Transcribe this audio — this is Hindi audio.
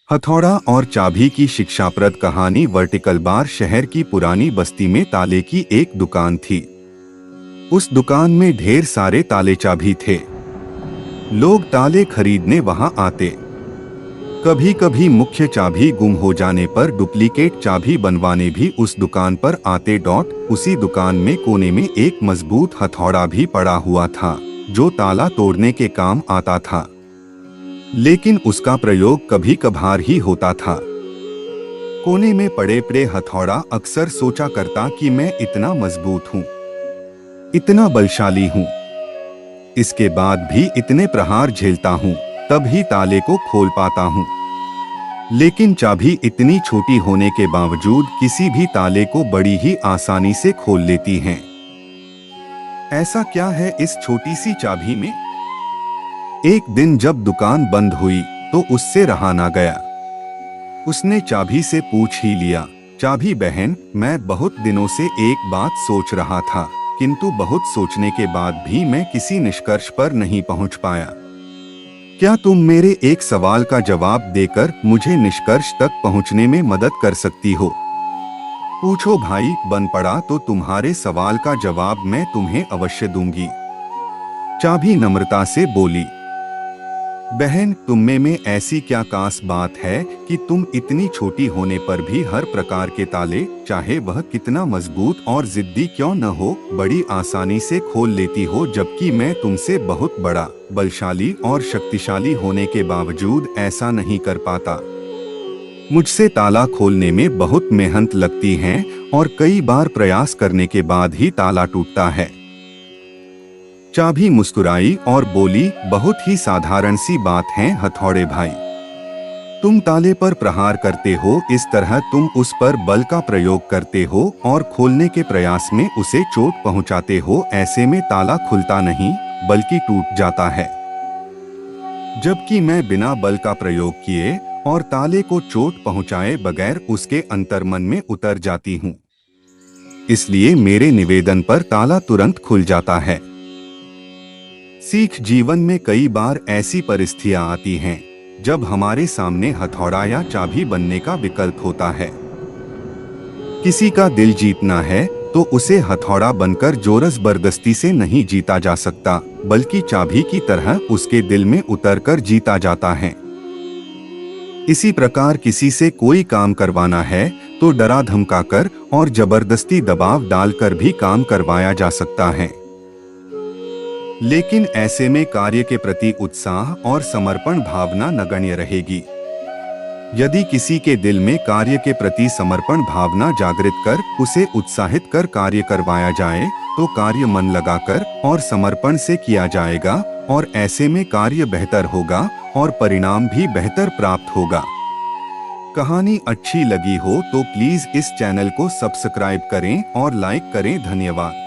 हथौड़ा और चाबी की शिक्षाप्रद कहानी। वर्टिकल बार शहर की पुरानी बस्ती में ताले की एक दुकान थी। उस दुकान में ढेर सारे ताले चाबी थे। लोग ताले खरीदने वहां आते। कभी कभी मुख्य चाबी गुम हो जाने पर डुप्लीकेट चाबी बनवाने भी उस दुकान पर आते। उसी दुकान में कोने में एक मजबूत हथौड़ा भी पड़ा हुआ था जो ताला तोड़ने के काम आता था, लेकिन उसका प्रयोग कभी कभार ही होता था। कोने में पड़े पड़े हथौड़ा अक्सर सोचा करता कि मैं इतना मजबूत हूँ, इतना बलशाली हूँ, इसके बाद भी इतने प्रहार झेलता हूँ, तब ही ताले को खोल पाता हूँ। लेकिन चाबी इतनी छोटी होने के बावजूद किसी भी ताले को बड़ी ही आसानी से खोल लेती हैं। ऐसा क्या है इस छोटी सी चाबी में? एक दिन जब दुकान बंद हुई तो उससे रहा ना गया। उसने चाबी से पूछ ही लिया, चाबी बहन, मैं बहुत दिनों से एक बात सोच रहा था, किंतु बहुत सोचने के बाद भी मैं किसी निष्कर्ष पर नहीं पहुंच पाया। क्या तुम मेरे एक सवाल का जवाब देकर मुझे निष्कर्ष तक पहुंचने में मदद कर सकती हो? पूछो भाई, बन पड़ा तो तुम्हारे सवाल का जवाब मैं तुम्हें अवश्य दूंगी। चाबी नम्रता से बोली, बहन, तुम में ऐसी क्या खास बात है कि तुम इतनी छोटी होने पर भी हर प्रकार के ताले, चाहे वह कितना मजबूत और जिद्दी क्यों न हो, बड़ी आसानी से खोल लेती हो, जबकि मैं तुमसे बहुत बड़ा, बलशाली और शक्तिशाली होने के बावजूद ऐसा नहीं कर पाता। मुझसे ताला खोलने में बहुत मेहनत लगती है और कई बार प्रयास करने के बाद ही ताला टूटता है। चाबी मुस्कुराई और बोली, बहुत ही साधारण सी बात है हथौड़े भाई। तुम ताले पर प्रहार करते हो, इस तरह तुम उस पर बल का प्रयोग करते हो और खोलने के प्रयास में उसे चोट पहुंचाते हो। ऐसे में ताला खुलता नहीं बल्कि टूट जाता है, जबकि मैं बिना बल का प्रयोग किए और ताले को चोट पहुंचाए बगैर उसके अंतर्मन में उतर जाती हूँ। इसलिए मेरे निवेदन पर ताला तुरंत खुल जाता है। सीख, जीवन में कई बार ऐसी परिस्थितियां आती हैं जब हमारे सामने हथौड़ा या चाबी बनने का विकल्प होता है। किसी का दिल जीतना है तो उसे हथौड़ा बनकर जोर जबरदस्ती से नहीं जीता जा सकता, बल्कि चाबी की तरह उसके दिल में उतरकर जीता जाता है। इसी प्रकार किसी से कोई काम करवाना है तो डरा धमकाकर और जबरदस्ती दबाव डालकर भी काम करवाया जा सकता है। लेकिन ऐसे में कार्य के प्रति उत्साह और समर्पण भावना नगण्य रहेगी। यदि किसी के दिल में कार्य के प्रति समर्पण भावना जागृत कर उसे उत्साहित कर कार्य करवाया जाए तो कार्य मन लगाकर और समर्पण से किया जाएगा और ऐसे में कार्य बेहतर होगा और परिणाम भी बेहतर प्राप्त होगा। कहानी अच्छी लगी हो तो प्लीज इस चैनल को सब्सक्राइब करें और लाइक करें। धन्यवाद।